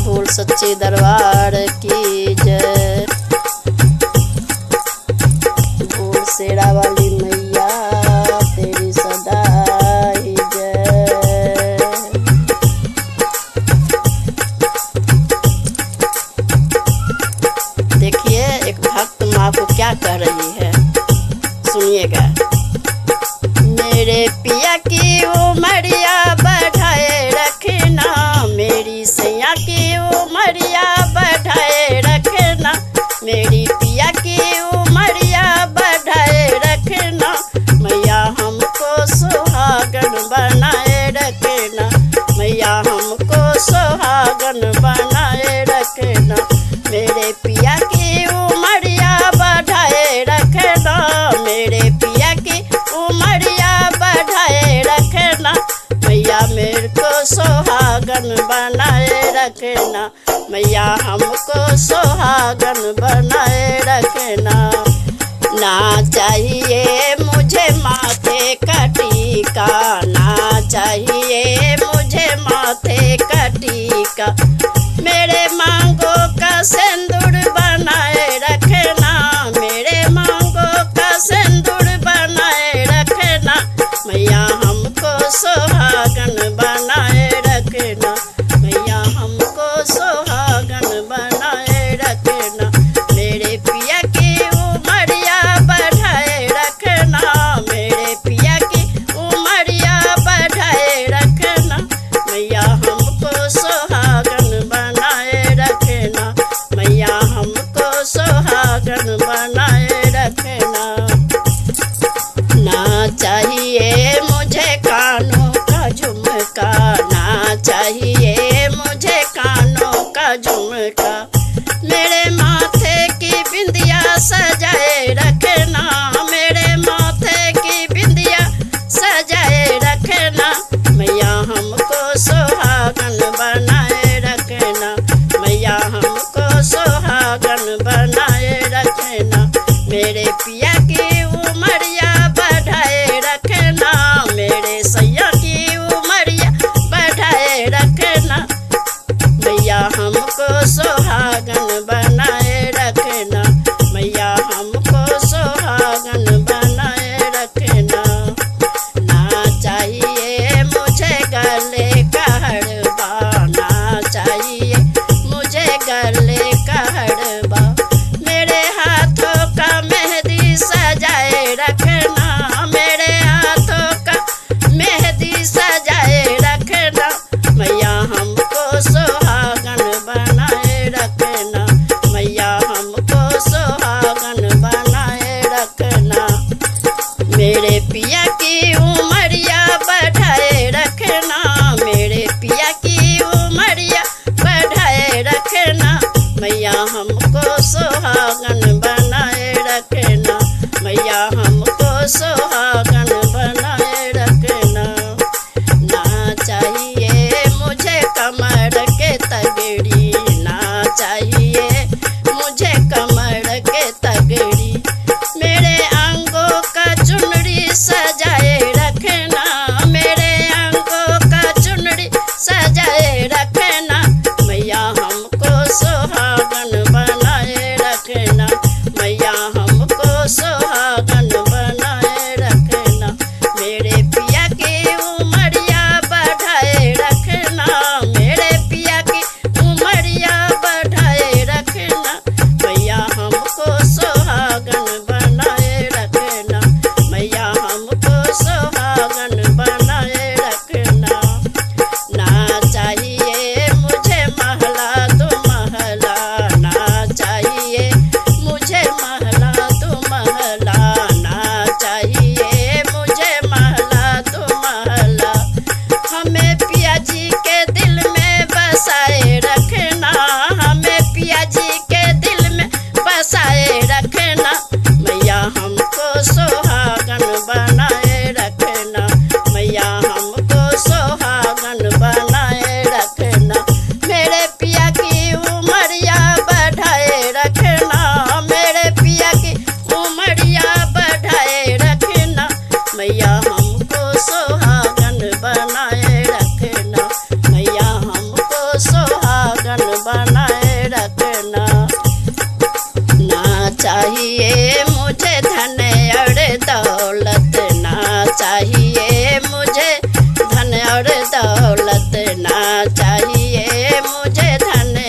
भूल सच्चे दरबार की जय। भूल शेरा वाली मैया तेरी सदा ही जय। देखिए एक भक्त माँ को क्या कह रही है, सुनिएगा। मेरे पिया की उमरिया बढ़ाए रखना, मेरी सैया की उमरिया बढ़ाए रखना, मेरी पिया की उमरिया बढ़ाए रखना, मैया हमको सुहागन बनाए रखना, मैया हमको सुहागन बनाए रखना, मेरे पिया की उमरिया बढ़ाए रखना, मेरे पिया की उमरिया बढ़ाए रखना, मैया मेरे को सुहागन बनाए रखना, मैया हमको सुहागन बनाए रखना। ना चाहिए मुझे माथे का टीका, ना चाहिए मुझे माथे का टीका, मेरे मांगों का सिंदूर बनाए रखना, मेरे मांगों का सिंदूर बनाए रखना, मैया हमको सुहागन बनाए रखना, मैया हमको सुहागन बनाए रखना, मेरे पिया की उमरिया बढ़ाए रखना, मेरे पिया की उमरिया बढ़ाए रखना, मैया हमको सुहागन बनाए रखना, मैया हमको सुहागन बनाए रखना। ना चाहिए मुझे कानों का झुमका, ना चाहिए मुझे कानों का झुमका, मेरे माथे की बिंदिया सजाए रखना, मेरे माथे की बिंदिया सजाए रखना, मैया हमको सुहागन बनाए रखना, मैया हमको सुहागन बनाए रखना, मेरे पिया की उमरिया बढ़ाए रखना, मेरे सैया की उमरिया बढ़ाए रखना, मैया हमको सुहागन बनाए रखना, मैया हमको सुहागन बनाए रखना। ना चाहिए मुझे गले का हरबा, ना चाहिए मुझे गले का हरबा, मेरे हाथों का मेहंदी सजाए रखना, मेरे हाथों का मेहंदी सजाए रखना, मैया हमको सुहागन बनाए रखना, मैया हमको सुहागन बनाए रखना, मेरे पिया की उमरिया बढ़ाए रखना, मेरे पिया की उमरिया बढ़ाए रखना, मैया हमको सुहागन बनाए रखना, मैया हमको सुहागन बनाए रखना। ना चाहिए मुझे कमर के तगड़ी, ना चाहिए मुझे कमर के तगड़ी, मेरे अंगों का चुनरी सजाए रखना, मेरे अंगों का चुनरी सजाए रखना, मैया हमको सुहागन बनाए रखना, मैया हमको सुहागन बनाए रखना। चाहिए मुझे धन